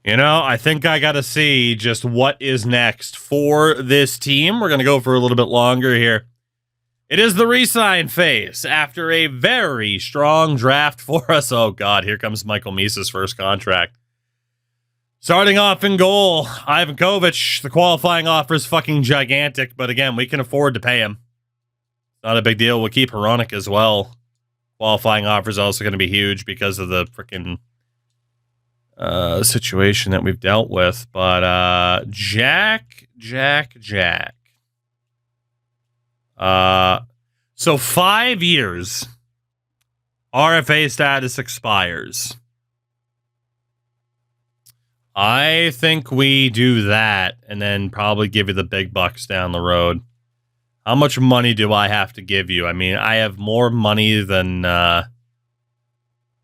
You know, I think I got to see just what is next for this team. We're going to go for a little bit longer here. It is the re-sign phase after a very strong draft for us. Oh, God, here comes Michael Misa's first contract. Starting off in goal, Ivan Kovic. The qualifying offer is fucking gigantic, but again, we can afford to pay him. Not a big deal. We'll keep Hronek as well. Qualifying offer is also going to be huge because of the freaking situation that we've dealt with. But Jack. So 5 years, RFA status expires. I think we do that and then probably give you the big bucks down the road. How much money do I have to give you? I mean, I have more money than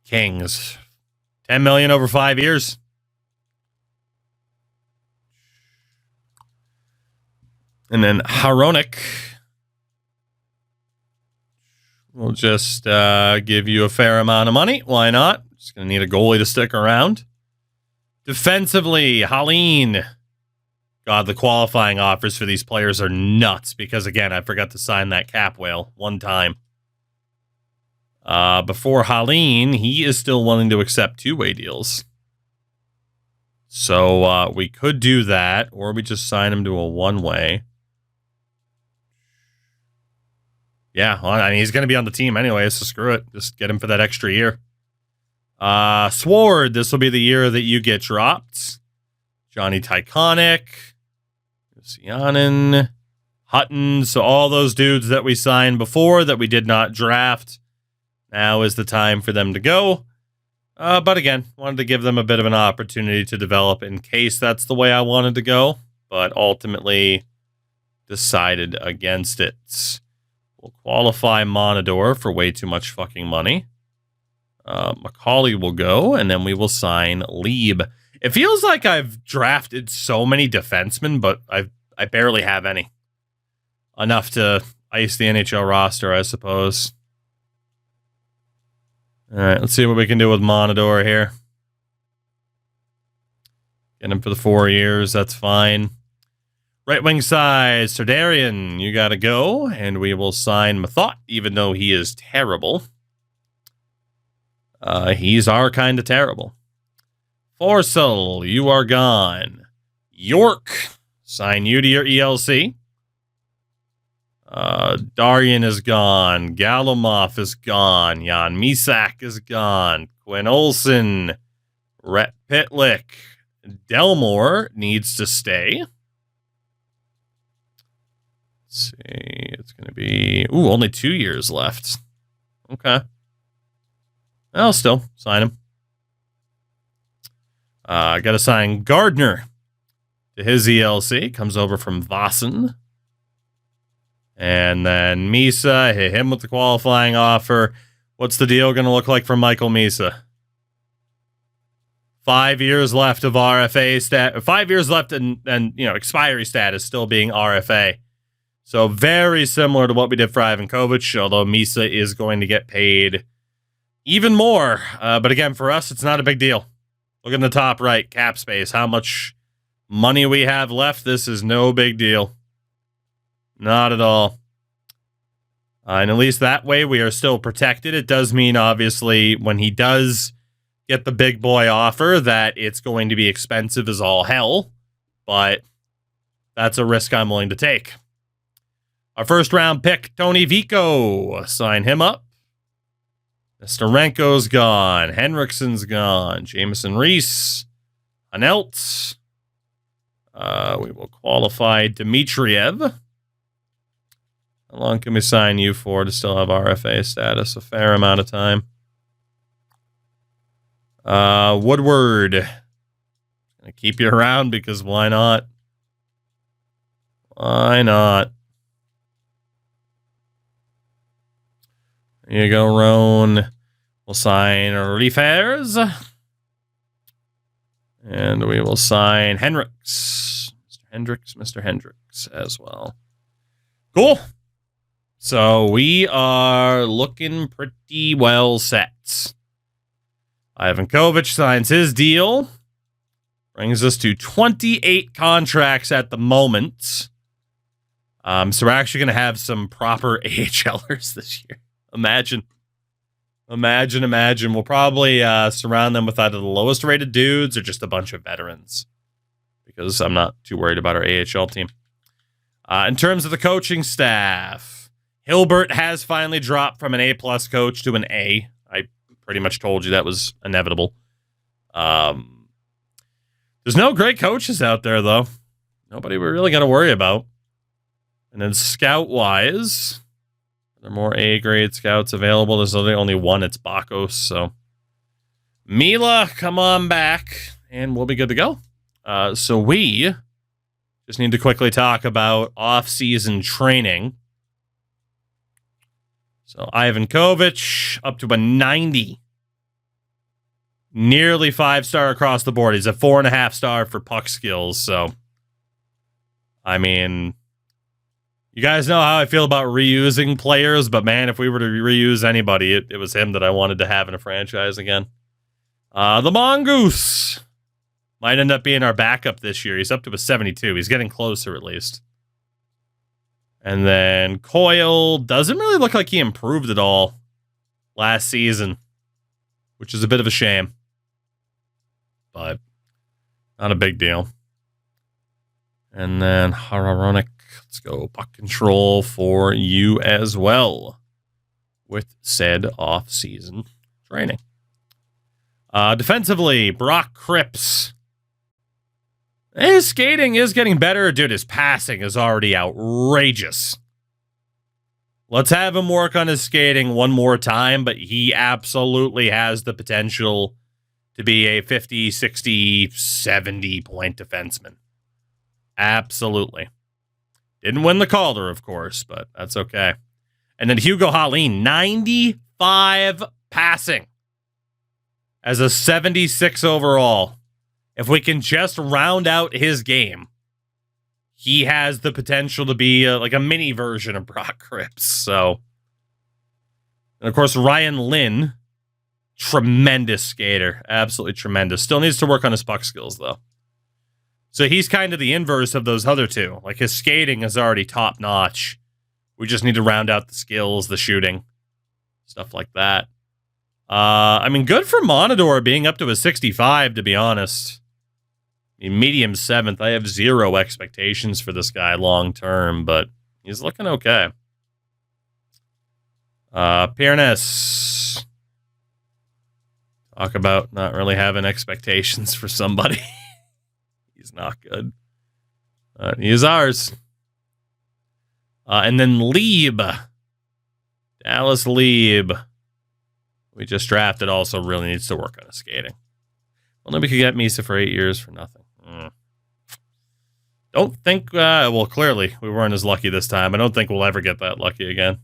Kings. 10 million over 5 years. And then Hronek. We'll just give you a fair amount of money. Why not? Just going to need a goalie to stick around. Defensively, Haleen. God, the qualifying offers for these players are nuts because, again, I forgot to sign that cap whale one time. Before Haleen, he is still willing to accept two-way deals. So we could do that, or we just sign him to a one-way. Yeah, well, I mean, he's going to be on the team anyway, so screw it. Just get him for that extra year. Sword, this will be the year that you get dropped. Johnny Tyconic, Lucianen, Hutton. So all those dudes that we signed before that we did not draft. Now is the time for them to go. But again, wanted to give them a bit of an opportunity to develop in case that's the way I wanted to go. But ultimately decided against it. We'll qualify Monador for way too much fucking money. Macaulay will go, and then we will sign Lieb. It feels like I've drafted so many defensemen, but I barely have any. Enough to ice the NHL roster, I suppose. All right, let's see what we can do with Monador here. Get him for the 4 years, that's fine. Right wing side, Sardarian, you got to go, and we will sign Mathot, even though he is terrible. He's our kind of terrible. Forsell, you are gone. York, sign you to your ELC. Daryan is gone. Gallimov is gone. Jan Misak is gone. Quinn Olson. Rhett Pitlick. Delmore needs to stay. Let's see. It's going to be... Ooh, only 2 years left. Okay. I'll still sign him. I got to sign Gardner to his ELC. Comes over from Vossen. And then Misa, hit him with the qualifying offer. What's the deal going to look like for Michael Misa? 5 years left of RFA stat. 5 years left and expiry status still being RFA. So very similar to what we did for Ivan Kovic, although Misa is going to get paid even more. But again, for us, it's not a big deal. Look in the top right, cap space. How much money we have left. This is no big deal. Not at all. And at least that way we are still protected. It does mean, obviously, when he does get the big boy offer, that it's going to be expensive as all hell. But that's a risk I'm willing to take. Our first round pick, Tony Vico. Sign him up. Nestorenko's gone. Henriksen's gone. Jameson Reese. Anelt. We will qualify Dmitriev. How long can we sign you for to still have RFA status? A fair amount of time. Woodward. Gonna keep you around because why not? Why not? Here you go, Roan. We'll sign Refairs. And we will sign Hendricks. Mr. Hendricks as well. Cool. So we are looking pretty well set. Ivan Kovic signs his deal Brings us to 28 contracts at the moment. So we're actually going to have some proper AHLers this year. Imagine. We'll probably surround them with either the lowest rated dudes or just a bunch of veterans, because I'm not too worried about our AHL team. In terms of the coaching staff, Hilbert has finally dropped from an A-plus coach to an A. I pretty much told you that was inevitable. There's no great coaches out there, though. Nobody we're really going to worry about. And then scout-wise, there are more A-grade scouts available. There's only one. It's Bakos. So, Mila, come on back, and we'll be good to go. So we just need to quickly talk about off-season training. So, Ivan Kovic, up to a 90. Nearly 5-star across the board. He's a 4.5-star for puck skills. So, I mean, you guys know how I feel about reusing players, but man, if we were to reuse anybody, it was him that I wanted to have in a franchise again. The Mongoose might end up being our backup this year. He's up to a 72. He's getting closer, at least. And then Coyle doesn't really look like he improved at all last season, which is a bit of a shame. But not a big deal. And then Hararonik, let's go puck control for you as well with said off-season training. Defensively, Brock Cripps. His skating is getting better. Dude, his passing is already outrageous. Let's have him work on his skating one more time, but he absolutely has the potential to be a 50, 60, 70 point defenseman. Absolutely. Didn't win the Calder, of course, but that's okay. And then Hugo Haleen, 95 passing as a 76 overall. If we can just round out his game, he has the potential to be like a mini version of Brock Cripps. So, and of course, Ryan Lynn, tremendous skater, absolutely tremendous. Still needs to work on his puck skills, though. So he's kind of the inverse of those other two. Like, his skating is already top notch. We just need to round out the skills, the shooting, stuff like that. I mean, good for Monador being up to a 65, to be honest. Medium 7th. I have zero expectations for this guy long term, but he's looking okay. Piernes. Talk about not really having expectations for somebody. He's not good. He is ours. And then Lieb. Dallas Lieb. We just drafted, also really needs to work on his skating. Well, then we could get Misa for 8 years for nothing. Don't think, well, clearly we weren't as lucky this time. I don't think we'll ever get that lucky again.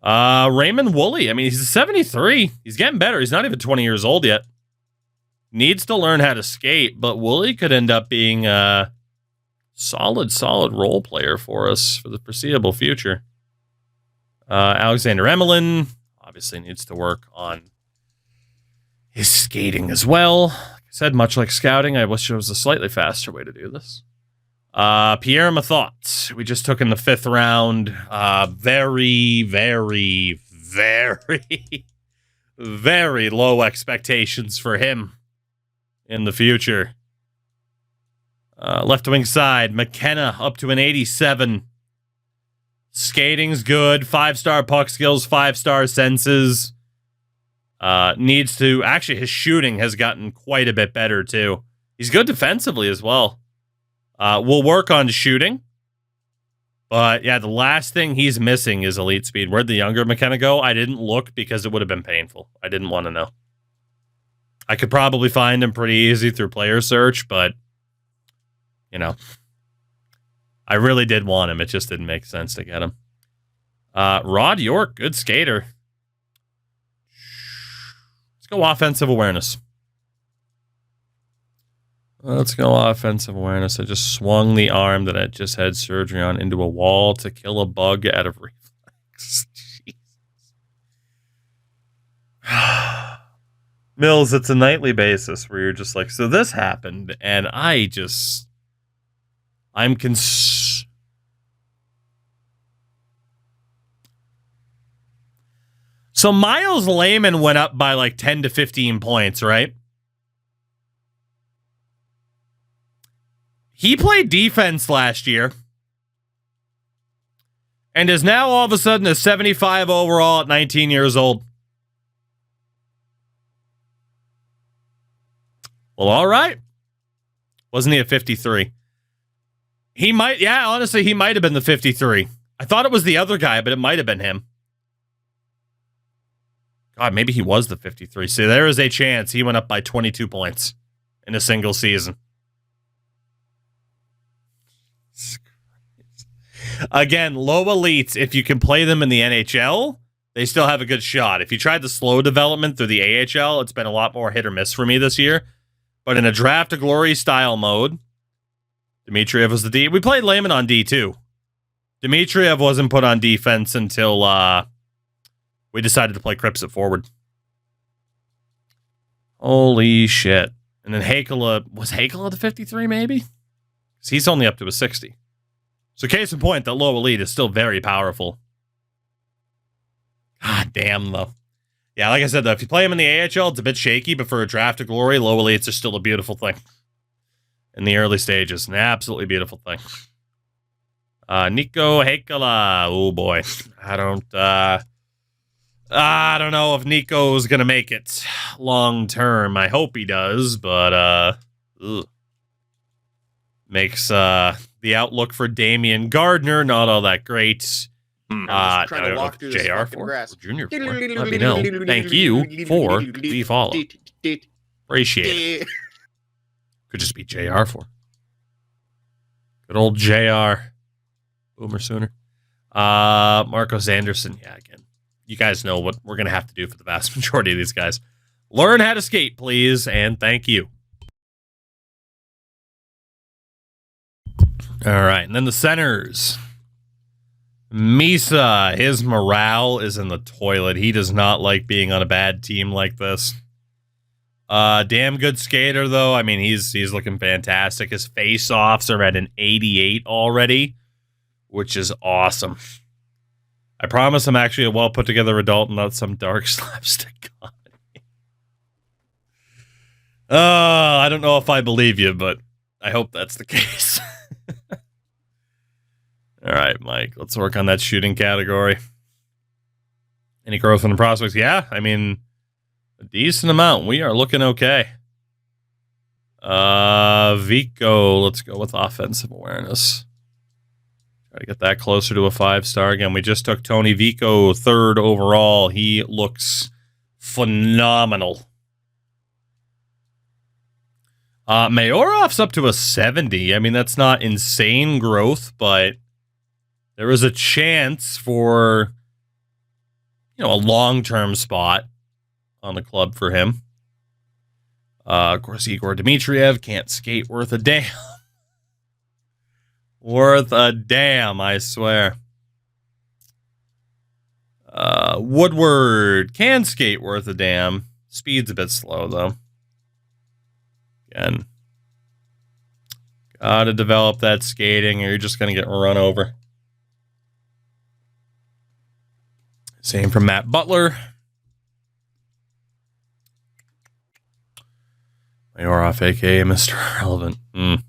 Raymond Woolley. I mean, he's a 73. He's getting better. He's not even 20 years old yet. Needs to learn how to skate, but Woolley could end up being a solid role player for us for the foreseeable future. Alexander Emelin obviously needs to work on his skating as well. Like I said, much like scouting, I wish there was a slightly faster way to do this. Pierre Mathot, we just took in the 5th round. Very, very, very, very low expectations for him in the future. Left wing side, McKenna up to an 87. Skating's good. 5-star puck skills, 5-star senses. Needs to, actually, his shooting has gotten quite a bit better, too. He's good defensively as well. We'll work on shooting. But, yeah, the last thing he's missing is elite speed. Where'd the younger McKenna go? I didn't look because it would have been painful. I didn't want to know. I could probably find him pretty easy through player search, but, you know, I really did want him. It just didn't make sense to get him. Rod York, good skater. Let's go offensive awareness. Let's go offensive awareness. I just swung the arm that I just had surgery on into a wall to kill a bug out of reflex. Mills, it's a nightly basis where you're just like, so this happened, and I'm So Miles Layman went up by like 10 to 15 points, right? He played defense last year and is now all of a sudden a 75 overall at 19 years old. Well, all right. Wasn't he a 53? He might, yeah, honestly, he might have been the 53. I thought it was the other guy, but it might have been him. God, maybe he was the 53. See, there is a chance he went up by 22 points in a single season. Again, low elites, if you can play them in the NHL, they still have a good shot. If you tried the slow development through the AHL, it's been a lot more hit or miss for me this year. But in a draft to glory style mode, Dmitriev was the D. We played Layman on D too. Dmitriev wasn't put on defense until we decided to play Cripps at forward. Holy shit. And then Hakela, was Hakela the 53 maybe? Because he's only up to a 60. So case in point, that low elite is still very powerful. God damn, though. Yeah, like I said, though, if you play him in the AHL, it's a bit shaky, but for a draft to glory, low elites are still a beautiful thing. In the early stages, an absolutely beautiful thing. Nico Hakela. Oh, boy. I don't know if Nico's going to make it long term. I hope he does, but makes the outlook for Damian Gardner not all that great. I'm trying to walk through this JR fucking for grass. Junior for. Let me know. Thank you for the follow. Appreciate it. Could just be JR for. Good old JR. Boomer Sooner. Marcos Anderson. Yeah, again. You guys know what we're going to have to do for the vast majority of these guys. Learn how to skate, please, and thank you. All right, and then the centers. Misa, his morale is in the toilet. He does not like being on a bad team like this. Damn good skater, though. I mean, he's looking fantastic. His face-offs are at an 88 already, which is awesome. I promise I'm actually a well-put-together adult and not some dark slapstick comedy. I don't know if I believe you, but I hope that's the case. All right, Mike, let's work on that shooting category. Any growth in the prospects? Yeah, I mean, a decent amount. We are looking okay. Vico, let's go with offensive awareness. Try to get that closer to a 5-star. Again, we just took Tony Vico 3rd overall. He looks phenomenal. Mayorov's up to a 70. I mean, that's not insane growth, but there is a chance for, a long-term spot on the club for him. Of course, Igor Dmitriev can't skate worth a damn. Worth a damn, I swear. Woodward can skate worth a damn. Speed's a bit slow, though. Again, gotta develop that skating or you're just gonna get run over. Same from Matt Butler. Mayorov, a.k.a. Mr. Relevant. And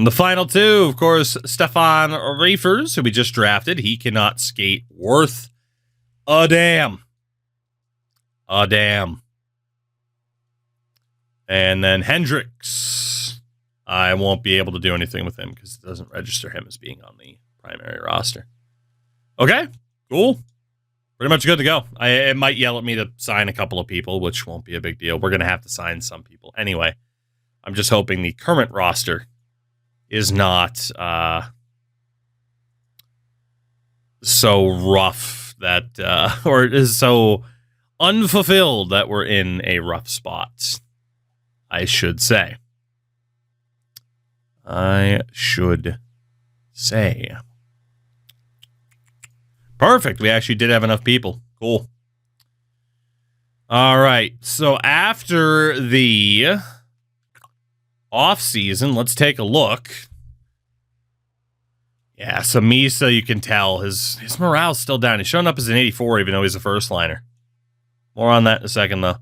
the final two, of course, Stefan Reifers, who we just drafted. He cannot skate worth a damn. A damn. And then Hendricks. I won't be able to do anything with him because it doesn't register him as being on the primary roster. Okay, cool. Pretty much good to go. It might yell at me to sign a couple of people, which won't be a big deal. We're going to have to sign some people. Anyway, I'm just hoping the current roster is not so rough that, or is so unfulfilled that we're in a rough spot, I should say. Perfect. We actually did have enough people. Cool. All right. So after the off season, let's take a look. Yeah, so Misa, you can tell his morale's still down. He's showing up as an 84, even though he's a first liner. More on that in a second, though.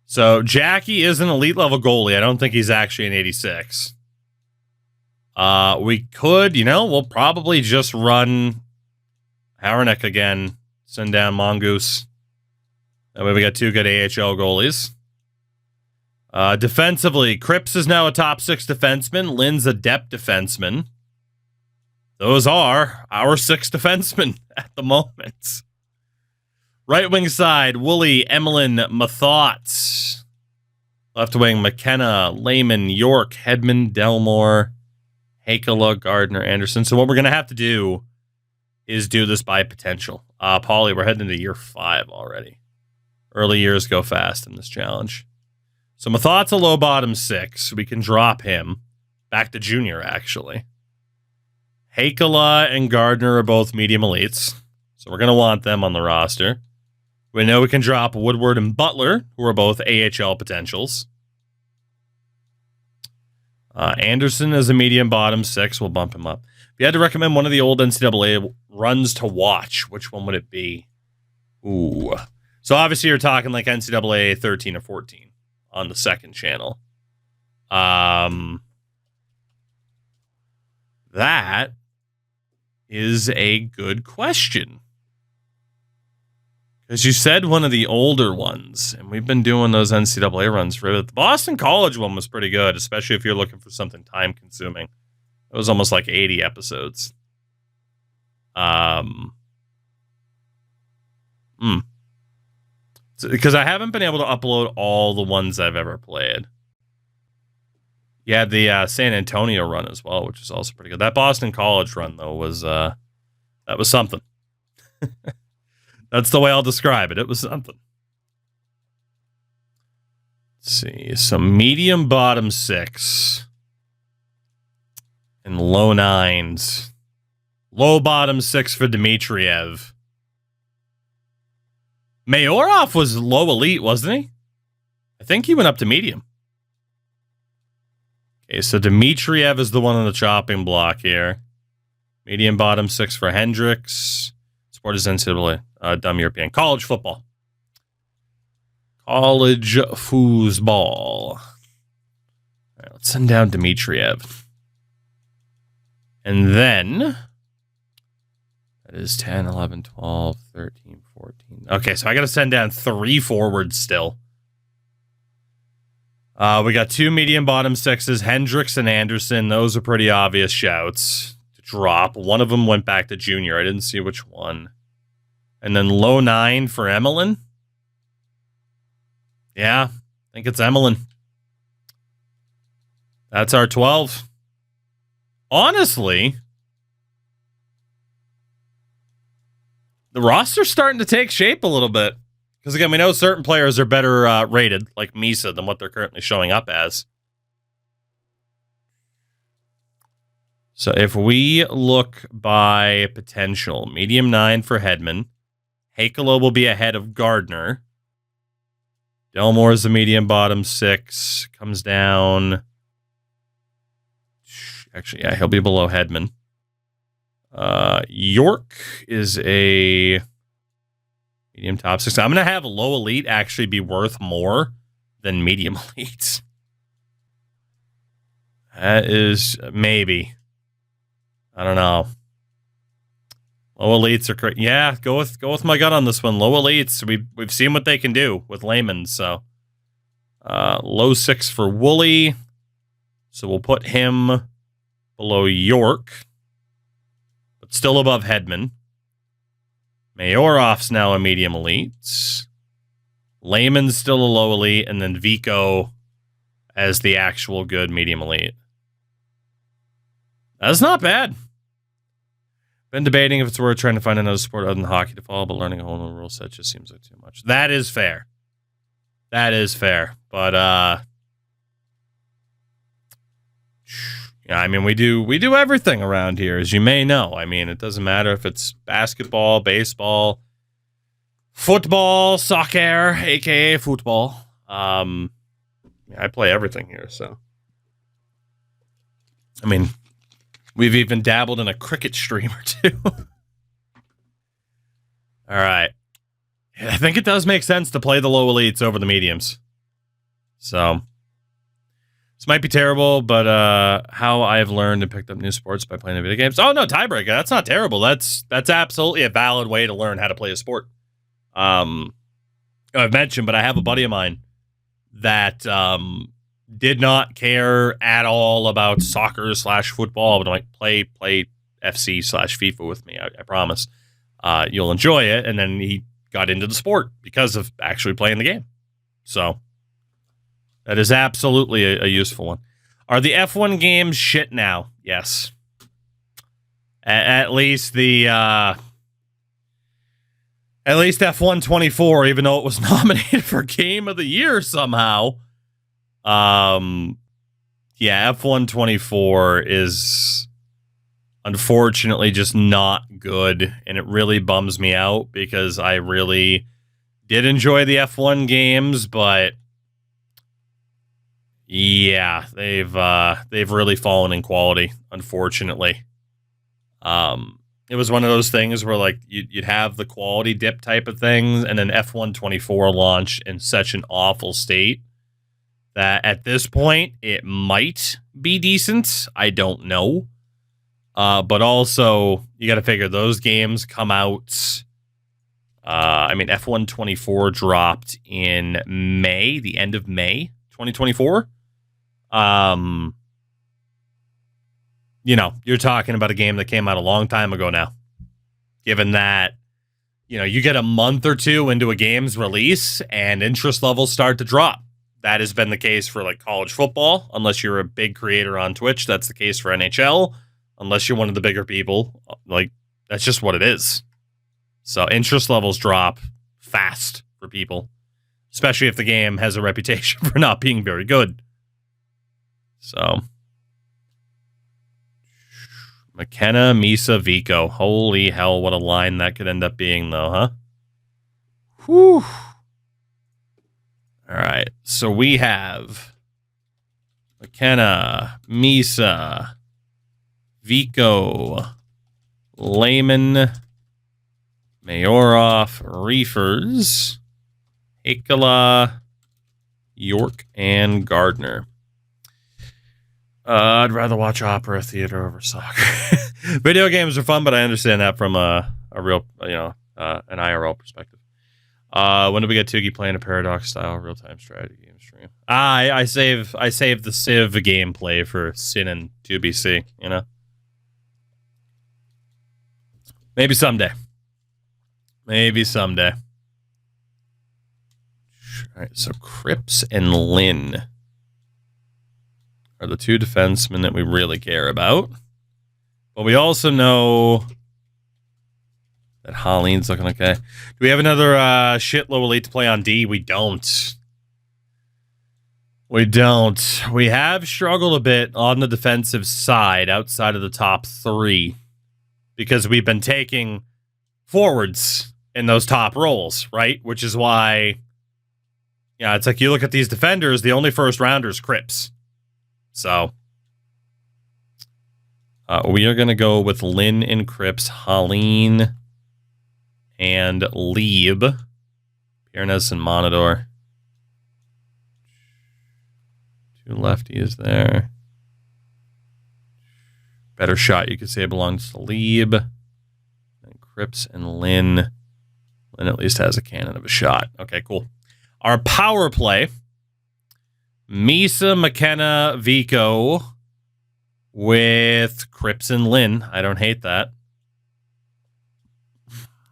So Jackie is an elite level goalie. I don't think he's actually an 86. We could, we'll probably just run Haranek again. Send down Mongoose. That way we got two good AHL goalies. Defensively, Cripps is now a top 6 defenseman. Lynn's a depth defenseman. Those are our 6 defensemen at the moment. Right wing side, Woolley, Emlyn, Mathot. Left wing, McKenna, Lehman, York, Hedman, Delmore, Hakela, Gardner, Anderson. So what we're going to have to do is do this by potential. Paulie, we're heading into year 5 already. Early years go fast in this challenge. So Mathot's a low bottom 6. We can drop him. Back to junior, actually. Hakela and Gardner are both medium elites. So we're going to want them on the roster. We know we can drop Woodward and Butler, who are both AHL potentials. Anderson is a medium bottom 6. We'll bump him up. If you had to recommend one of the old NCAA runs to watch, which one would it be? Ooh. So obviously you're talking like NCAA 13 or 14 on the second channel. That is a good question. Because you said one of the older ones, and we've been doing those NCAA runs for it. The Boston College one was pretty good, especially if you're looking for something time-consuming. It was almost like 80 episodes. Because I haven't been able to upload all the ones I've ever played. You had the San Antonio run as well, which is also pretty good. That Boston College run, though, was that was something. That's the way I'll describe it. It was something. Let's see. So medium bottom 6 and low 9s. Low bottom 6 for Dmitriev. Mayorov was low elite, wasn't he? I think he went up to medium. Okay, so Dmitriev is the one on the chopping block here. Medium bottom 6 for Hendricks. Sport is NCAA. Dumb European. College football. College foosball. All right, let's send down Dmitriev. And then that is 10, 11, 12, 13, 14. Okay, so I got to send down 3 forwards still. We got 2 medium bottom 6s, Hendricks and Anderson. Those are pretty obvious shouts to drop. One of them went back to junior. I didn't see which one. And then low 9 for Emlyn. Yeah, I think it's Emlyn. That's our 12. Honestly, the roster's starting to take shape a little bit. Because, again, we know certain players are better rated, like Misa, than what they're currently showing up as. So if we look by potential, medium 9 for Hedman. Hakela will be ahead of Gardner. Delmore is the medium bottom 6. Comes down. Actually, yeah, he'll be below Hedman. York is a medium top 6. I'm going to have low elite actually be worth more than medium elite. That is maybe. I don't know. Low elites are great. Yeah, go with my gut on this one. Low elites. We've seen what they can do with laymen. So low 6 for Woolley. So we'll put him below York, but still above Hedman. Mayorov's now a medium elite. Layman's still a low elite, and then Vico as the actual good medium elite. That's not bad. Been debating if it's worth trying to find another sport other than hockey to follow, but learning a whole new rule set just seems like too much. That is fair. That is fair. But yeah, I mean we do everything around here, as you may know. I mean, it doesn't matter if it's basketball, baseball, football, soccer, aka football. I play everything here, so. I mean, we've even dabbled in a cricket stream or two. All right. I think it does make sense to play the low elites over the mediums. So, this might be terrible, but how I've learned and picked up new sports by playing the video games. Oh, no, tiebreaker. That's not terrible. That's absolutely a valid way to learn how to play a sport. I've mentioned, but I have a buddy of mine that did not care at all about soccer / football, but I'm like, play FC / FIFA with me. I promise. You'll enjoy it. And then he got into the sport because of actually playing the game. So that is absolutely a useful one. Are the F1 games shit now? Yes. At least the at least F1 24, even though it was nominated for Game of the Year somehow. Yeah, F1 24 is unfortunately just not good, and it really bums me out because I really did enjoy the F1 games, but yeah, they've really fallen in quality, unfortunately. It was one of those things where like you'd have the quality dip type of things, and then F1 24 launched in such an awful state that at this point it might be decent. I don't know. But also, you got to figure those games come out. I mean, F1 24 dropped in May, the end of May 2024. You know, you're talking about a game that came out a long time ago now. Given that, you know, you get a month or two into a game's release and interest levels start to drop. That has been the case for like college football, unless you're a big creator on Twitch. That's the case for NHL. Unless you're one of the bigger people, like, that's just what it is. So interest levels drop fast for people, especially if the game has a reputation for not being very good. So, McKenna, Misa, Vico. Holy hell, what a line that could end up being, though, huh? Whew. All right, so we have McKenna, Misa, Vico, Lehman, Mayorov, Reefers, Hakala, York, and Gardner. I'd rather watch opera theater over soccer. Video games are fun, but I understand that from a real, an IRL perspective. When do we get Tugi playing a Paradox style real time strategy game stream? I save the Civ gameplay for Sin and 2BC. You know, maybe someday. Maybe someday. All right, so Cripps and Lynn are the two defensemen that we really care about. But we also know that Holleen's looking okay. Do we have another shit low elite to play on D? We don't. We don't. We have struggled a bit on the defensive side outside of the top three because we've been taking forwards in those top roles, right? Which is why, yeah, it's like you look at these defenders, the only first rounder is Cripps. So we are going to go with Lynn and Cripps, Holleen and Lieb, Piernes and Monador. Two lefties there. Better shot, you could say, belongs to Lieb. And Cripps and Lynn. Lynn at least has a cannon of a shot. Okay, cool. Our power play. Misa, McKenna, Vico with Cripps and Lynn. I don't hate that.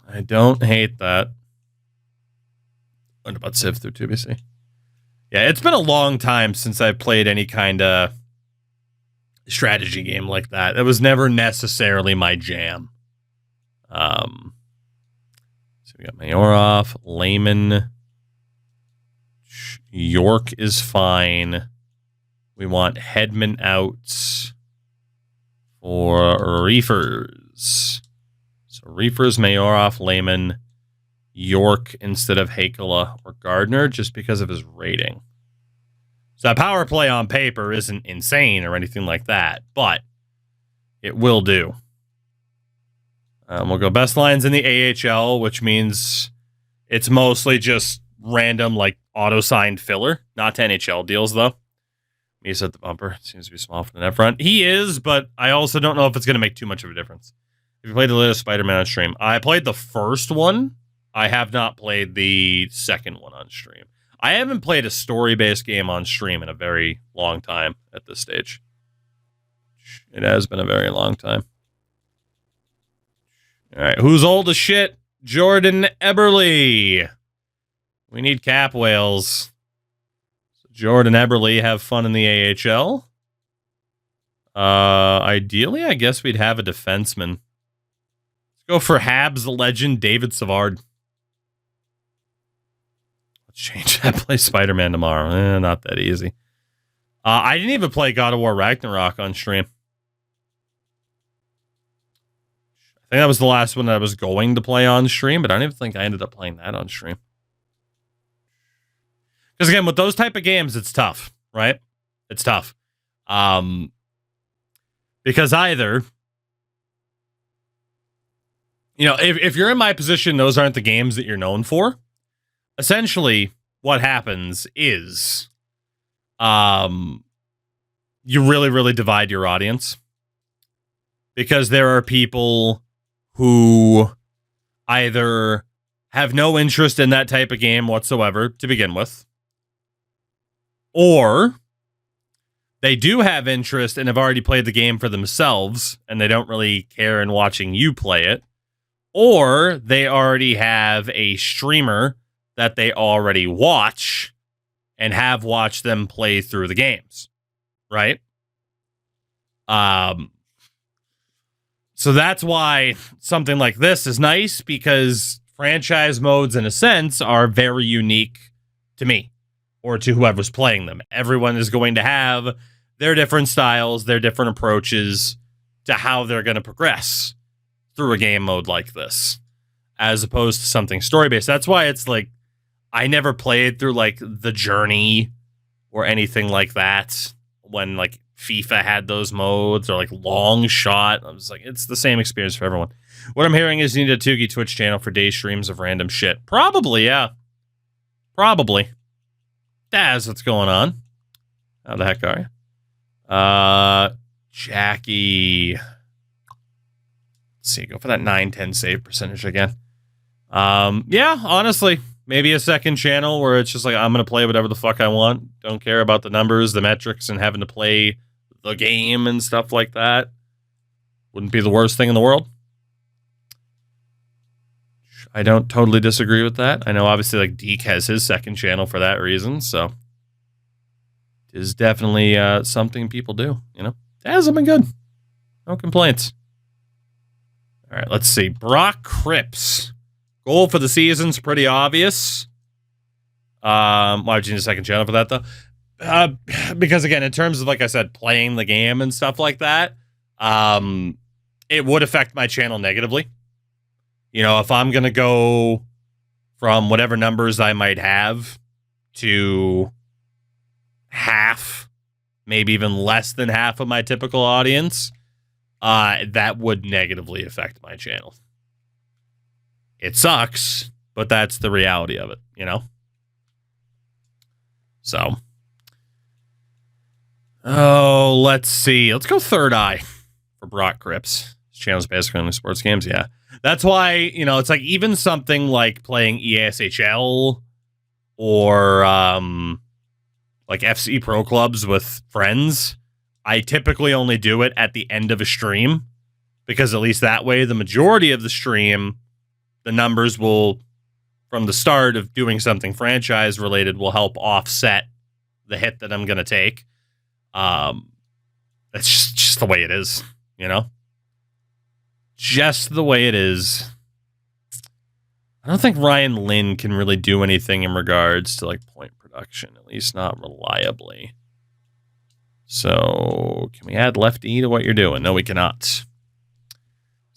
I don't hate that. What about Civ through 2BC? Yeah, it's been a long time since I've played any kind of strategy game like that. It was never necessarily my jam. So we got Mayorov, Lehman. York is fine. We want Hedman out for Reefers. So Reefers, Mayorov, Lehman, York instead of Hakela or Gardner just because of his rating. So that power play on paper isn't insane or anything like that, but it will do. We'll go best lines in the AHL, which means it's mostly just random, like, auto-signed filler. Not to NHL deals, though. He's at the bumper. Seems to be small for the net front. He is, but I also don't know if it's going to make too much of a difference. If you played the latest Spider-Man on stream, I played the first one. I have not played the second one on stream. I haven't played a story-based game on stream in a very long time at this stage. It has been a very long time. All right, who's old as shit? Jordan Eberle. We need cap whales. So Jordan Eberle, have fun in the AHL. Ideally, I guess we'd have a defenseman. Let's go for Habs legend David Savard. Let's change that. Play Spider-Man tomorrow. Not that easy. I didn't even play God of War Ragnarok on stream. I think that was the last one that I was going to play on stream, but I don't even think I ended up playing that on stream. Because again, with those type of games, it's tough, right? It's tough. Because either, you know, if you're in my position, those aren't the games that you're known for. Essentially, what happens is you really, really divide your audience. Because there are people who either have no interest in that type of game whatsoever to begin with, or they do have interest and have already played the game for themselves and they don't really care in watching you play it, or they already have a streamer that they already watch and have watched them play through the games, right? So that's why something like this is nice, because franchise modes, in a sense, are very unique to me or to whoever's playing them. Everyone is going to have their different styles, their different approaches to how they're going to progress through a game mode like this, as opposed to something story-based. That's why it's like, I never played through like The Journey or anything like that when like FIFA had those modes, or like Long Shot. I was like, it's the same experience for everyone. What I'm hearing is you need a Tugi Twitch channel for day streams of random shit. Probably, yeah. Probably. That's what's going on. How the heck are you? Jackie. Let's see, go for that 9-10 save percentage again. Yeah, honestly, maybe a second channel where it's just like, I'm going to play whatever the fuck I want. Don't care about the numbers, the metrics, and having to play the game and stuff like that. Wouldn't be the worst thing in the world. I don't totally disagree with that. I know obviously like Deke has his second channel for that reason, so it is definitely something people do, you know. It hasn't been good. No complaints. All right, let's see. Brock Cripps. Goal for the season's pretty obvious. Why would you need a second channel for that, though? Because, again, in terms of, like I said, playing the game and stuff like that, it would affect my channel negatively. You know, if I'm going to go from whatever numbers I might have to half, maybe even less than half of my typical audience, that would negatively affect my channel. It sucks, but that's the reality of it, you know? So. Oh, let's see. Let's go Third Eye for Brock Cripps. His channel's basically only sports games, yeah. That's why, you know, it's like even something like playing ESHL or like FC Pro Clubs with friends, I typically only do it at the end of a stream, because at least that way the majority of the stream, the numbers will, from the start of doing something franchise related, will help offset the hit that I'm going to take. That's just the way it is, you know? Just the way it is. I don't think Ryan Lynn can really do anything in regards to like point production, at least not reliably. So can we add lefty to what you're doing? No, we cannot.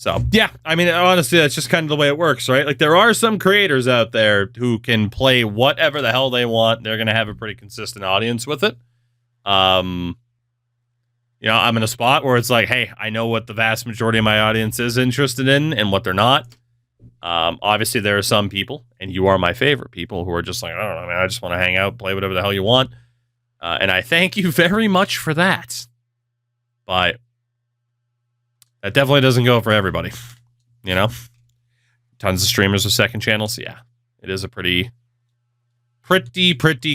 So, yeah, I mean, honestly, that's just kind of the way it works, right? Like, there are some creators out there who can play whatever the hell they want. They're going to have a pretty consistent audience with it. I'm in a spot where it's like, hey, I know what the vast majority of my audience is interested in and what they're not. Obviously, there are some people, and you are my favorite people, who are just like, I don't know, man, I just want to hang out, play whatever the hell you want. And I thank you very much for that. But that definitely doesn't go for everybody, Tons of streamers with second channels. Yeah, it is a pretty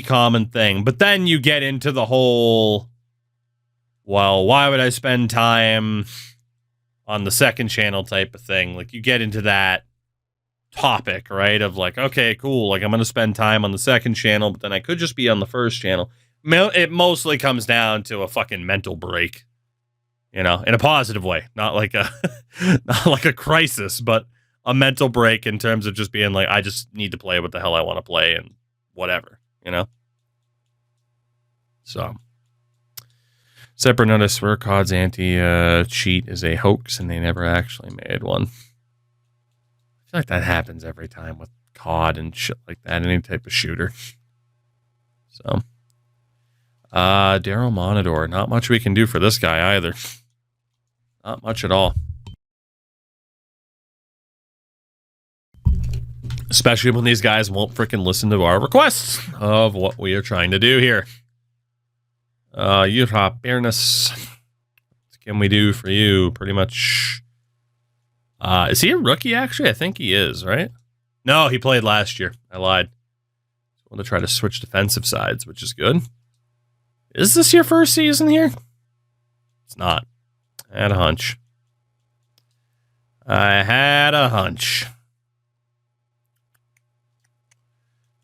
common thing. But then you get into the whole, well, why would I spend time on the second channel type of thing? Like, you get into that topic, right? Of like, okay, cool. Like, I'm going to spend time on the second channel, but then I could just be on the first channel. It mostly comes down to a fucking mental break. In a positive way, not like a crisis, but a mental break in terms of just being like, I just need to play what the hell I want to play and whatever, So, separate notice, where COD's anti-cheat is a hoax and they never actually made one. I feel like that happens every time with COD and shit like that, any type of shooter. So, Daryl Monador, not much we can do for this guy either. Not much at all. Especially when these guys won't freaking listen to our requests of what we are trying to do here. Utah Fairness. What can we do for you? Pretty much. Is he a rookie, actually? I think he is, right? No, he played last year. I lied. I want to try to switch defensive sides, which is good. Is this your first season here? It's not. I had a hunch.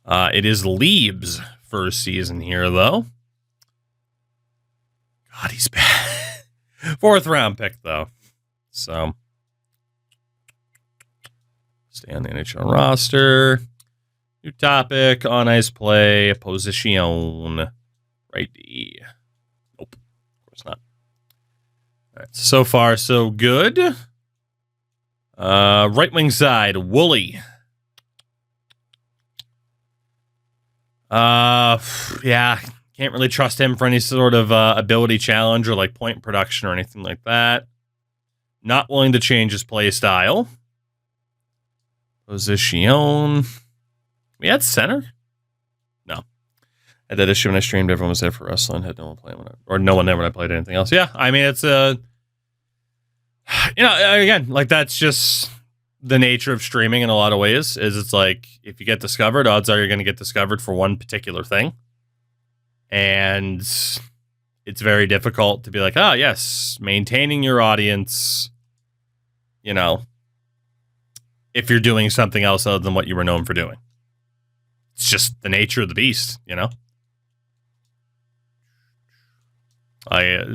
It is Lieb's first season here, though. God, he's bad. 4th round pick, though. So, stay on the NHL roster. New topic, on ice play, position. Righty. Nope, of course not. All right, so far, so good. Right wing side, Wooly. Yeah, can't really trust him for any sort of ability challenge or like point production or anything like that. Not willing to change his play style. Position. We had center? No. I had that issue when I streamed. Everyone was there for wrestling. Had no one playing or no one there when I played anything else. Yeah, I mean, it's again, like, that's just the nature of streaming in a lot of ways. Is it's like, if you get discovered, odds are you're going to get discovered for one particular thing. And it's very difficult to be like, oh, yes, maintaining your audience, if you're doing something else other than what you were known for doing. It's just the nature of the beast,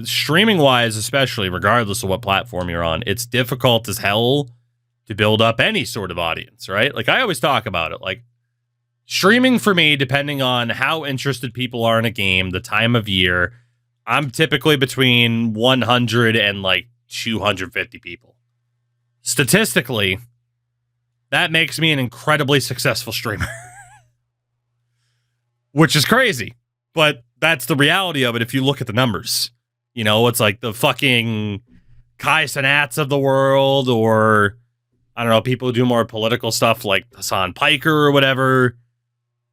Streaming wise, especially, regardless of what platform you're on, it's difficult as hell to build up any sort of audience, right? Like, I always talk about it. Like, streaming for me, depending on how interested people are in a game, the time of year, I'm typically between 100 and like 250 people. Statistically, that makes me an incredibly successful streamer. Which is crazy. But that's the reality of it if you look at the numbers. It's like the fucking Kai Cenats of the world, or, I don't know, people who do more political stuff like Hassan Piker or whatever.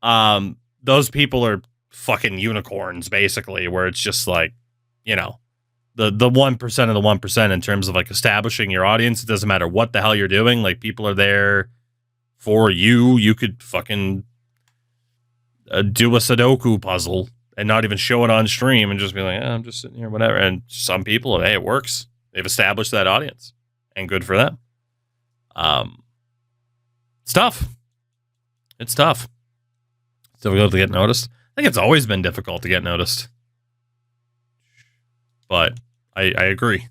Those people are fucking unicorns, basically, where it's just like, the 1% of the 1% in terms of like establishing your audience. It doesn't matter what the hell you're doing. Like, people are there for you. You could fucking do a Sudoku puzzle and not even show it on stream and just be like, I'm just sitting here, whatever. And some people, hey, it works. They've established that audience, and good for them. It's tough. It's tough. It's difficult to get noticed. I think it's always been difficult to get noticed. But I agree.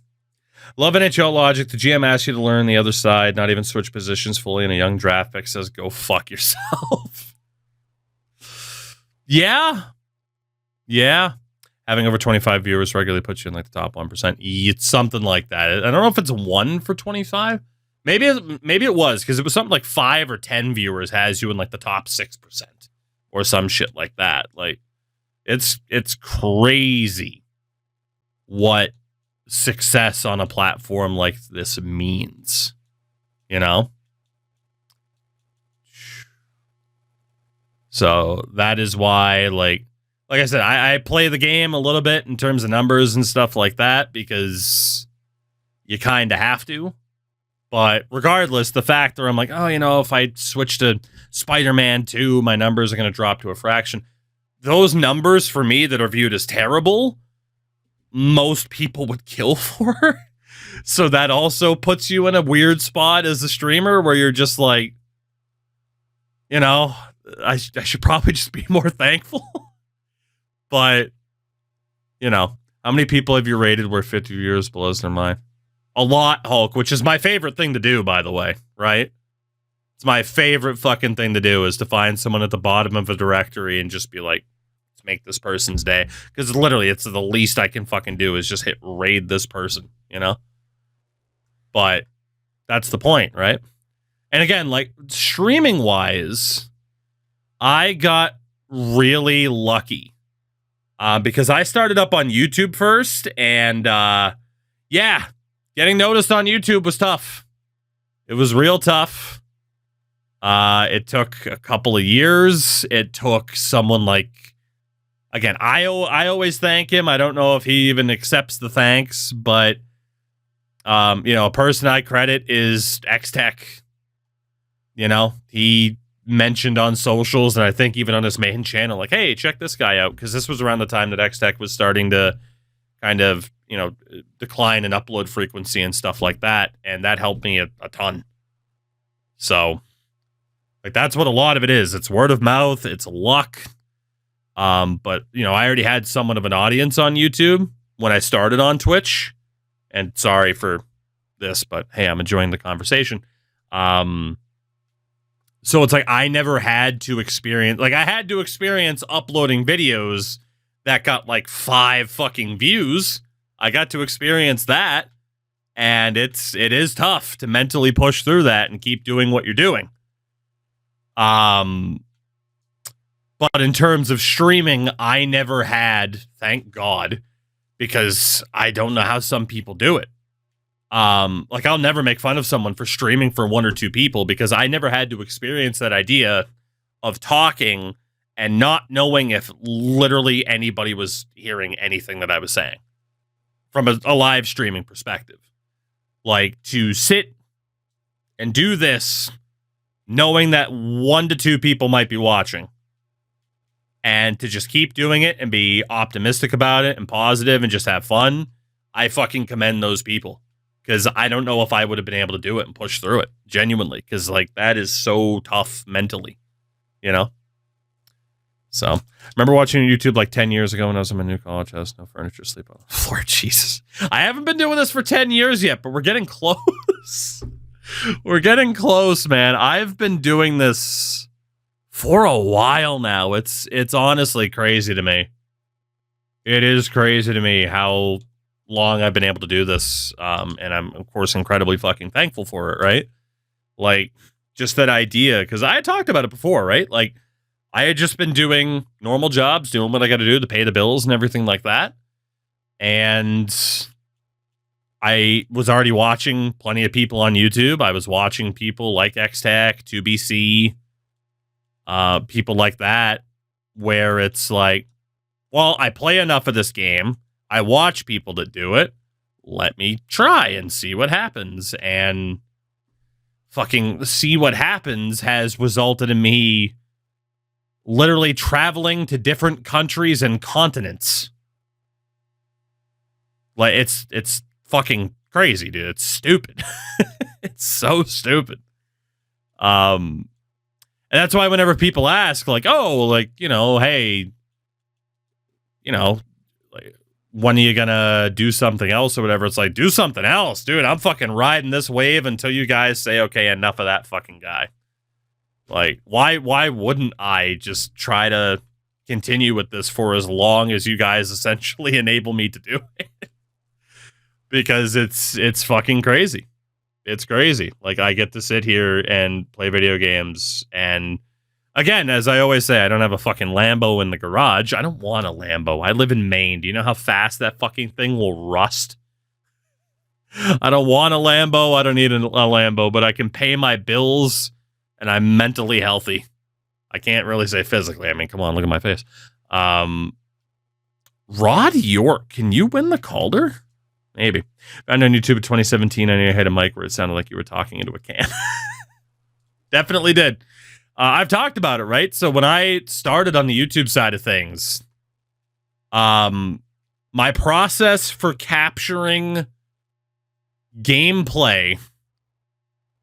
Love NHL logic. The GM asks you to learn the other side, not even switch positions fully, and a young draft pick says, go fuck yourself. Yeah. Having over 25 viewers regularly puts you in like the top 1%. It's something like that. I don't know if it's 1 for 25. Maybe it was because it was something like 5 or 10 viewers has you in like the top 6% or some shit like that. Like it's crazy what success on a platform like this means, you know? So that is why, like I said, I play the game a little bit in terms of numbers and stuff like that because you kind of have to. But regardless, the fact that I'm like, oh, if I switch to Spider-Man 2, my numbers are going to drop to a fraction. Those numbers for me that are viewed as terrible, most people would kill for. So that also puts you in a weird spot as a streamer where you're just like, I should probably just be more thankful. But, how many people have you rated where 50 viewers blows their mind? A lot, Hulk, which is my favorite thing to do, by the way, right? It's my favorite fucking thing to do is to find someone at the bottom of a directory and just be like, let's make this person's day. Because literally, it's the least I can fucking do is just hit raid this person, But that's the point, right? And again, like, streaming-wise, I got really lucky. Because I started up on YouTube first, and getting noticed on YouTube was tough. It was real tough. It took a couple of years. It took someone like, again, I always thank him. I don't know if he even accepts the thanks, but a person I credit is X-Tech. He mentioned on socials, and I think even on his main channel, like, hey, check this guy out, because this was around the time that X-Tech was starting to kind of, decline in upload frequency and stuff like that, and that helped me a ton. So, like, that's what a lot of it is. It's word of mouth, it's luck. But, I already had somewhat of an audience on YouTube when I started on Twitch, and sorry for this, but hey, I'm enjoying the conversation. So it's like I never had to experience, like I had to experience uploading videos that got like 5 fucking views. I got to experience that, and it is tough to mentally push through that and keep doing what you're doing. But in terms of streaming, I never had, thank God, because I don't know how some people do it. Like I'll never make fun of someone for streaming for 1 or 2 people because I never had to experience that idea of talking and not knowing if literally anybody was hearing anything that I was saying from a live streaming perspective. Like to sit and do this knowing that 1 to 2 people might be watching and to just keep doing it and be optimistic about it and positive and just have fun. I fucking commend those people. Because I don't know if I would have been able to do it and push through it, genuinely. Because, like, that is so tough mentally, So, I remember watching YouTube, like, 10 years ago when I was in my new college house. No furniture, sleep on the floor. Jesus. I haven't been doing this for 10 years yet, but we're getting close. We're getting close, man. I've been doing this for a while now. It's honestly crazy to me. It is crazy to me how long I've been able to do this, and I'm of course incredibly fucking thankful for it, right? Like just that idea, because I had talked about it before, right? Like I had just been doing normal jobs, doing what I got to do to pay the bills and everything like that, and I was already watching plenty of people on YouTube. I was watching people like X-Tech, 2BC, people like that, where it's like, well, I play enough of this game. I watch people that do it. Let me try and see what happens. And fucking see what happens has resulted in me literally traveling to different countries and continents. Like, it's fucking crazy, dude. It's stupid. It's so stupid. And that's why whenever people ask, like, oh, like, hey, like, when are you gonna do something else or whatever? It's like, do something else, dude. I'm fucking riding this wave until you guys say, okay, enough of that fucking guy. Like, why wouldn't I just try to continue with this for as long as you guys essentially enable me to do it? Because it's fucking crazy. it's crazy. Like, I get to sit here and play video games. And again, as I always say, I don't have a fucking Lambo in the garage. I don't want a Lambo. I live in Maine. Do you know how fast that fucking thing will rust? I don't want a Lambo. I don't need a Lambo, but I can pay my bills and I'm mentally healthy. I can't really say physically. I mean, come on, look at my face. Rod York, can you win the Calder? Maybe. Found on YouTube in 2017. I knew I had a mic where it sounded like you were talking into a can. Definitely did. I've talked about it, right? So when I started on the YouTube side of things, my process for capturing gameplay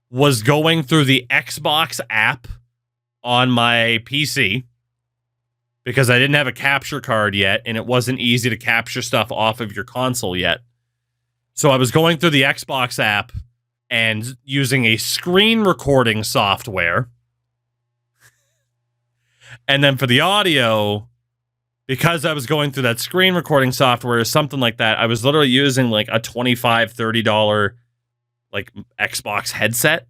was going through the Xbox app on my PC because I didn't have a capture card yet and it wasn't easy to capture stuff off of your console yet. So I was going through the Xbox app and using a screen recording software. And then for the audio, because I was going through that screen recording software or something like that, I was literally using like a $25, $30 like Xbox headset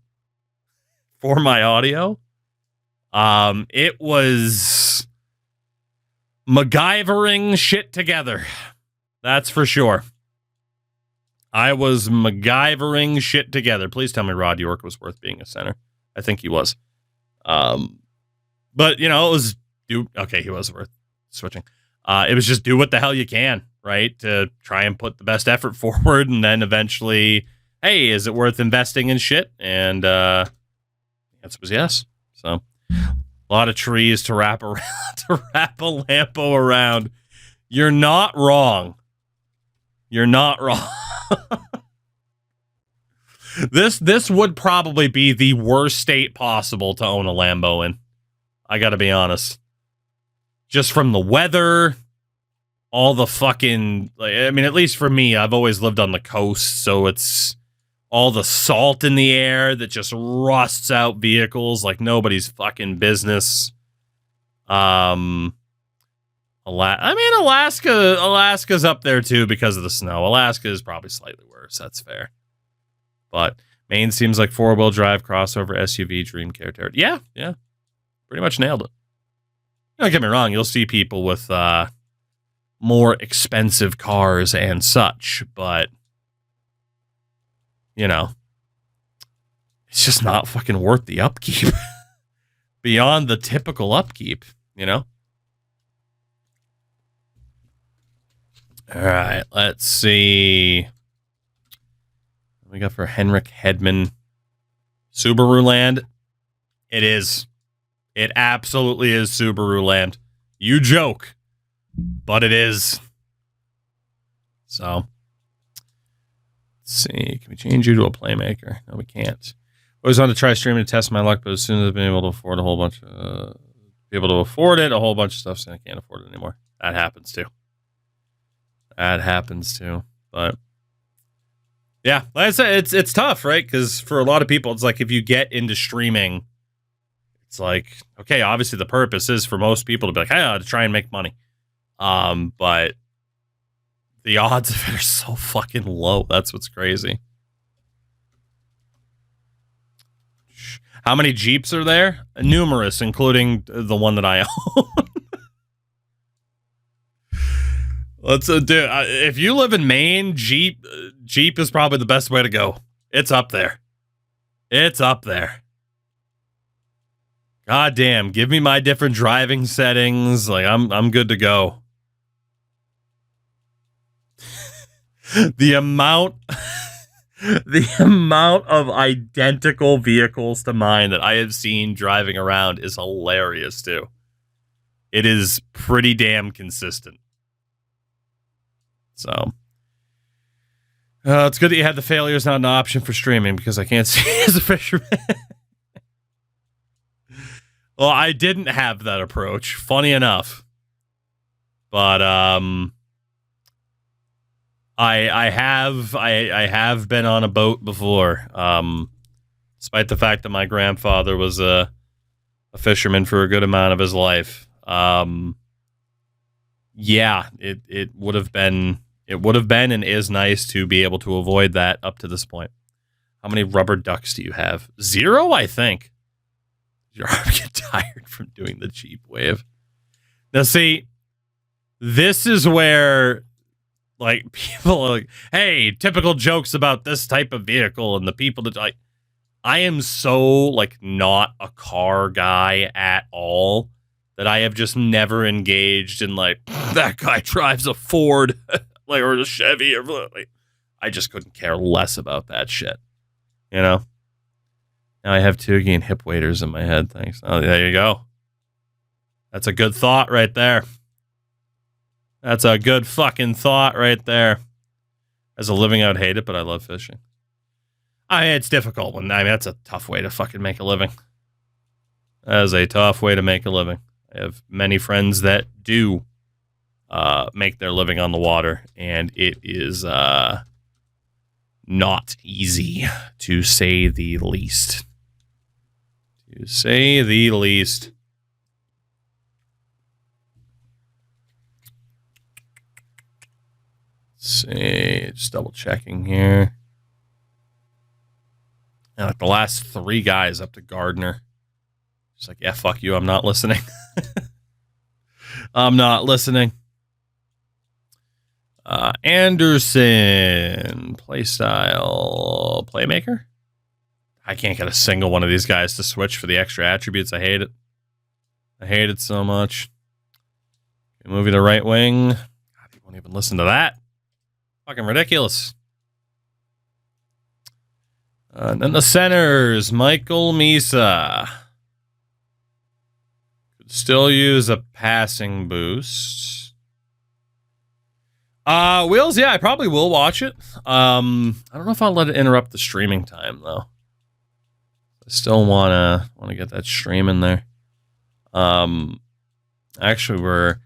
for my audio. It was MacGyvering shit together. That's for sure. I was MacGyvering shit together. Please tell me Rod York was worth being a center. I think he was. But, you know, it was... Okay, he was worth switching. It was just do what the hell you can, right? To try and put the best effort forward, and then eventually, hey, is it worth investing in shit? And the answer was yes. So, a lot of trees to wrap around, to wrap a Lambo around. You're not wrong. You're not wrong. This would probably be the worst state possible to own a Lambo in. I gotta be honest. Just from the weather, all the fucking... Like, I mean, at least for me, I've always lived on the coast, so it's all the salt in the air that just rusts out vehicles like nobody's fucking business. Alaska's up there too because of the snow. Alaska is probably slightly worse. That's fair. But Maine seems like 4-wheel drive crossover SUV dream character. Yeah. Pretty much nailed it. Don't get me wrong, you'll see people with more expensive cars and such, but you know, it's just not fucking worth the upkeep. Beyond the typical upkeep, you know? All right, let's see. What we got for Henrik Hedman. Subaru Land. It is. It absolutely is Subaru Land. You joke, but it is. So, let's see. Can we change you to a playmaker? No, we can't. Always wanted to try streaming to test my luck, but as soon as I've been able to afford a whole bunch of... be able to afford it, a whole bunch of stuff, so I can't afford it anymore. That happens too. But yeah, like I said, it's tough, right? Because for a lot of people, it's like if you get into streaming, it's like, okay, obviously the purpose is for most people to be like, hey, to try and make money. But the odds of it are so fucking low. That's what's crazy. How many Jeeps are there? Numerous, including the one that I own. Let's do. If you live in Maine, Jeep is probably the best way to go. It's up there. It's up there. God damn, give me my different driving settings. Like I'm good to go. The amount of identical vehicles to mine that I have seen driving around is hilarious too. It is pretty damn consistent. So, it's good that you had the failures not an option for streaming because I can't see as a fisherman. Well, I didn't have that approach, funny enough. But I have been on a boat before. Despite the fact that my grandfather was a fisherman for a good amount of his life. Yeah, it would have been and is nice to be able to avoid that up to this point. How many rubber ducks do you have? 0, I think. Your arm get tired from doing the Jeep wave. Now, see, this is where, like, people are like, hey, typical jokes about this type of vehicle, and the people that, like, I am so, like, not a car guy at all that I have just never engaged in, like, that guy drives a Ford, like, or a Chevy, or, like, I just couldn't care less about that shit. You know? Now I have Toogie and hip waders in my head. Thanks. Oh, there you go. That's a good thought right there. That's a good fucking thought right there. As a living, I would hate it, but I love fishing. It's difficult. I mean, that's a tough way to fucking make a living. That is a tough way to make a living. I have many friends that do make their living on the water, and it is not easy, to say the least. To say the least. Let's see, just double checking here. And like the last 3 guys up to Gardner. Just like, yeah, fuck you, I'm not listening. I'm not listening. Anderson, playstyle, playmaker. I can't get a single one of these guys to switch for the extra attributes. I hate it. I hate it so much. Move you to right wing. God, you won't even listen to that. Fucking ridiculous. And then the centers, Michael Misa. Could still use a passing boost. Wheels, yeah, I probably will watch it. I don't know if I'll let it interrupt the streaming time though. I still wanna get that stream in there. Actually, we're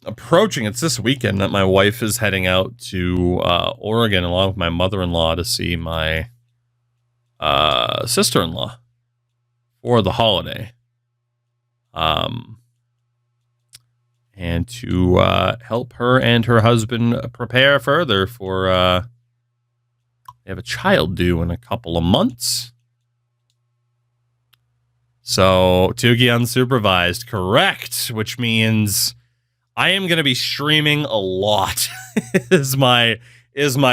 approaching. It's this weekend that my wife is heading out to Oregon along with my mother-in-law to see my sister-in-law for the holiday. And to help her and her husband prepare further for they have a child due in a couple of months. So Toogie unsupervised, correct, which means I am going to be streaming a lot. is my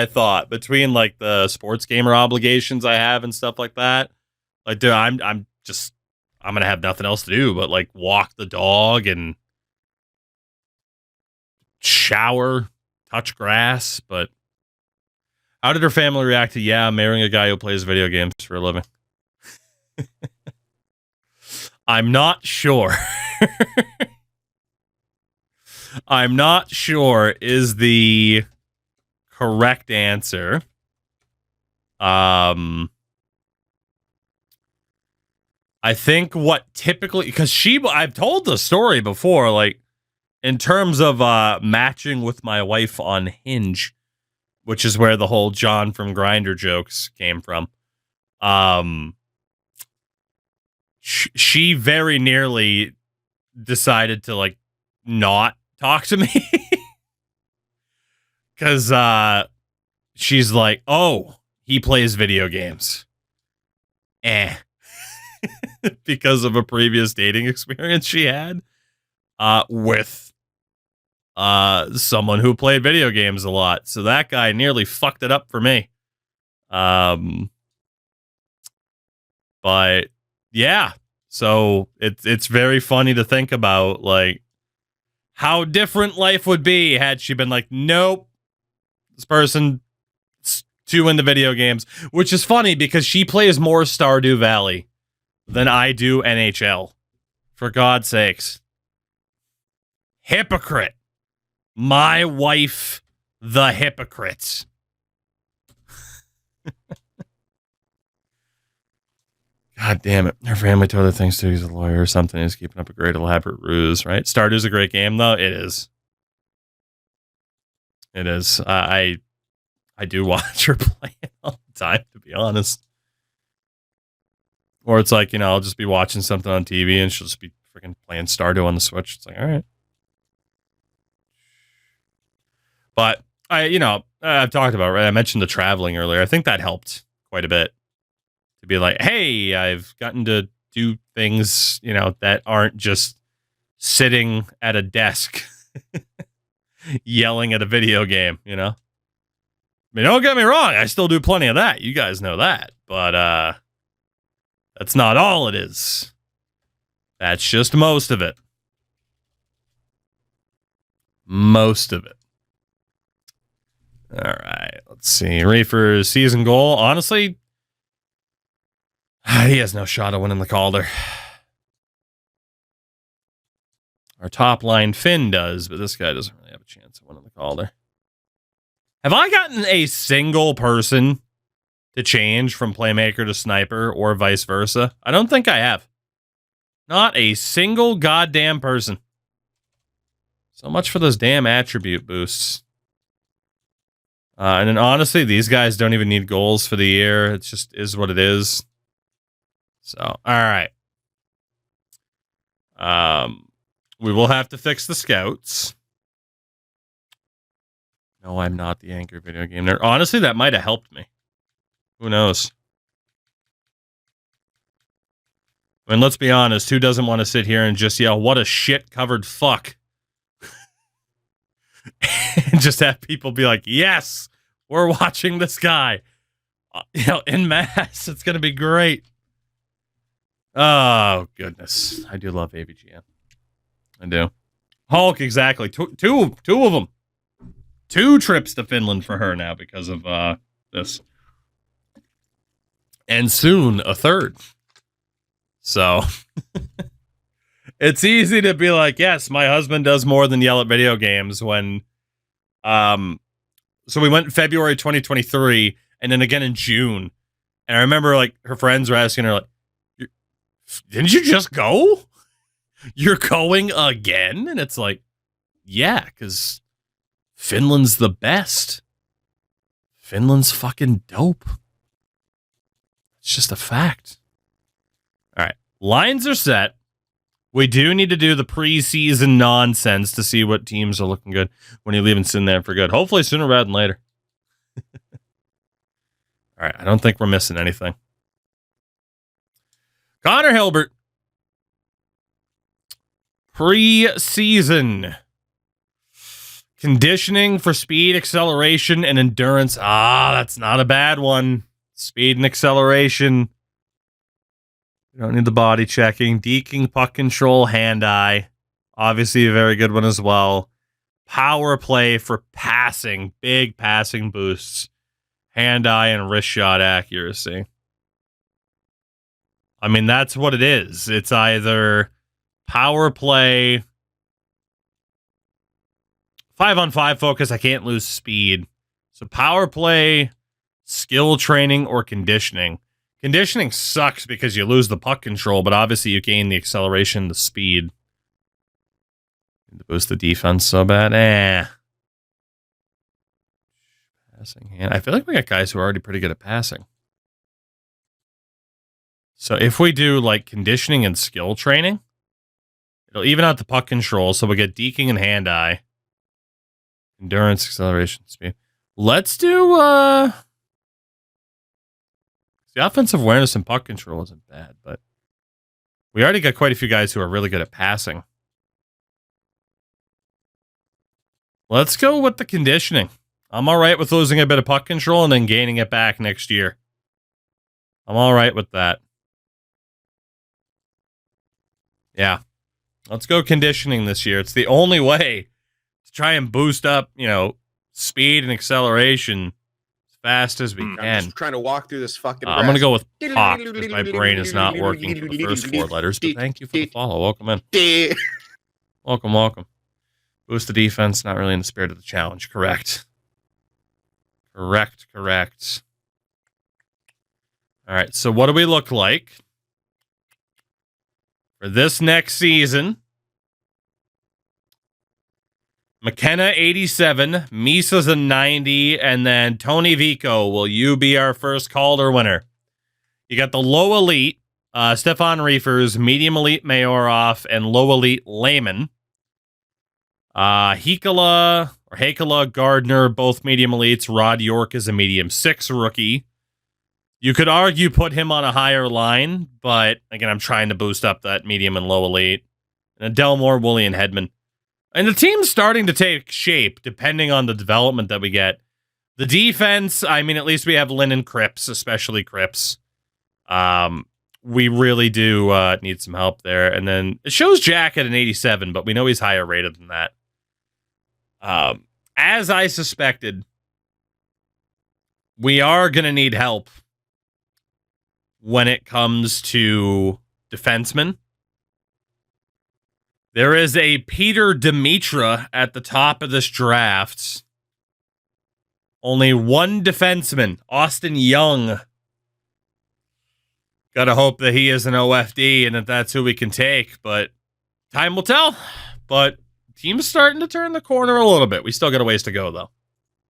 thought, between like the sports gamer obligations I have and stuff like that. Like, dude, I'm going to have nothing else to do but like walk the dog and shower, touch grass. But how did her family react to, yeah, marrying a guy who plays video games for a living? I'm not sure. I'm not sure is the correct answer. I think what typically, because I've told the story before, like in terms of matching with my wife on Hinge, which is where the whole John from Grindr jokes came from. She very nearly decided to like not talk to me because she's like, oh, he plays video games. Because of a previous dating experience she had with someone who played video games a lot. So that guy nearly fucked it up for me. But yeah, so it's very funny to think about like how different life would be had she been like, nope, this person's too into video games, which is funny because she plays more Stardew Valley than I do NHL. For God's sakes. Hypocrite. My wife, the hypocrite. God damn it. Her family told her things too. He's a lawyer or something. He's keeping up a great elaborate ruse, right? Stardew's a great game, though. It is. It is. I do watch her play it all the time, to be honest. Or it's like, I'll just be watching something on TV and she'll just be freaking playing Stardew on the Switch. It's like, all right. But I've talked about, right? I mentioned the traveling earlier. I think that helped quite a bit to be like, hey, I've gotten to do things, that aren't just sitting at a desk yelling at a video game, I mean, don't get me wrong, I still do plenty of that. You guys know that. But that's not all it is. That's just most of it. Most of it. All right, let's see. Reefer's season goal. Honestly, he has no shot of winning the Calder. Our top line Finn does, but this guy doesn't really have a chance of winning the Calder. Have I gotten a single person to change from playmaker to sniper or vice versa? I don't think I have. Not a single goddamn person. So much for those damn attribute boosts. And then honestly, these guys don't even need goals for the year. It just is what it is. So, all right. We will have to fix the scouts. No, I'm not the Angry Video Game Nerd. Honestly, that might have helped me. Who knows? I mean, let's be honest. Who doesn't want to sit here and just yell, what a shit-covered fuck? And just have people be like, yes, we're watching this guy. En masse. It's going to be great. Oh, goodness. I do love AVGN. I do. Hulk, exactly. Two of them. 2 trips to Finland for her now because of this. And soon a 3rd. So it's easy to be like, yes, my husband does more than yell at video games when so we went February 2023 and then again in June. And I remember like her friends were asking her like, didn't you just go? You're going again? And it's like, yeah, because Finland's the best. Finland's fucking dope. It's just a fact. All right. Lines are set. We do need to do the preseason nonsense to see what teams are looking good when you're leaving Sin there for good. Hopefully sooner rather than later. All right. I don't think we're missing anything. Connor Hilbert. Preseason. Conditioning for speed, acceleration, and endurance. That's not a bad one. Speed and acceleration. You don't need the body checking. Deking, puck control, hand-eye. Obviously a very good one as well. Power play for passing. Big passing boosts. Hand-eye and wrist shot accuracy. I mean, that's what it is. It's either power play, 5-on-5 focus, I can't lose speed. So power play, skill training, or conditioning. Conditioning sucks because you lose the puck control, but obviously you gain the acceleration, the speed. To boost the defense so bad. Passing hand. I feel like we got guys who are already pretty good at passing. So if we do like conditioning and skill training, it'll even out the puck control. So we'll get deking and hand-eye. Endurance, acceleration, speed. Let's do the offensive awareness and puck control isn't bad, but we already got quite a few guys who are really good at passing. Let's go with the conditioning. I'm all right with losing a bit of puck control and then gaining it back next year. I'm all right with that. Yeah. Let's go conditioning this year. It's the only way to try and boost up, speed and acceleration as fast as we can. I'm just trying to walk through this fucking I'm going to go with pop because my brain is not working for the first 4 letters, but thank you for the follow. Welcome in. Welcome. Boost the defense, not really in the spirit of the challenge. Correct. All right, so what do we look like for this next season? McKenna, 87. Misa's a 90. And then Tony Vico, will you be our first Calder winner? You got the low elite, Stefan Reefers, medium elite Mayorov, and low elite Lehman. Hakala, Gardner, both medium elites. Rod York is a medium 6 rookie. You could argue put him on a higher line, but again, I'm trying to boost up that medium and low elite. And Delmore, Woolley, and Hedman. And the team's starting to take shape, depending on the development that we get. The defense, I mean, at least we have Lynn and Cripps, especially Cripps. We really do need some help there. And then it shows Jack at an 87, but we know he's higher rated than that. As I suspected, we are going to need help when it comes to defensemen. There is a Peter Dimitra at the top of this draft. Only one defenseman, Austin Young. Gotta hope that he is an OFD and that that's who we can take, but time will tell. But team's starting to turn the corner a little bit. We still got a ways to go, though.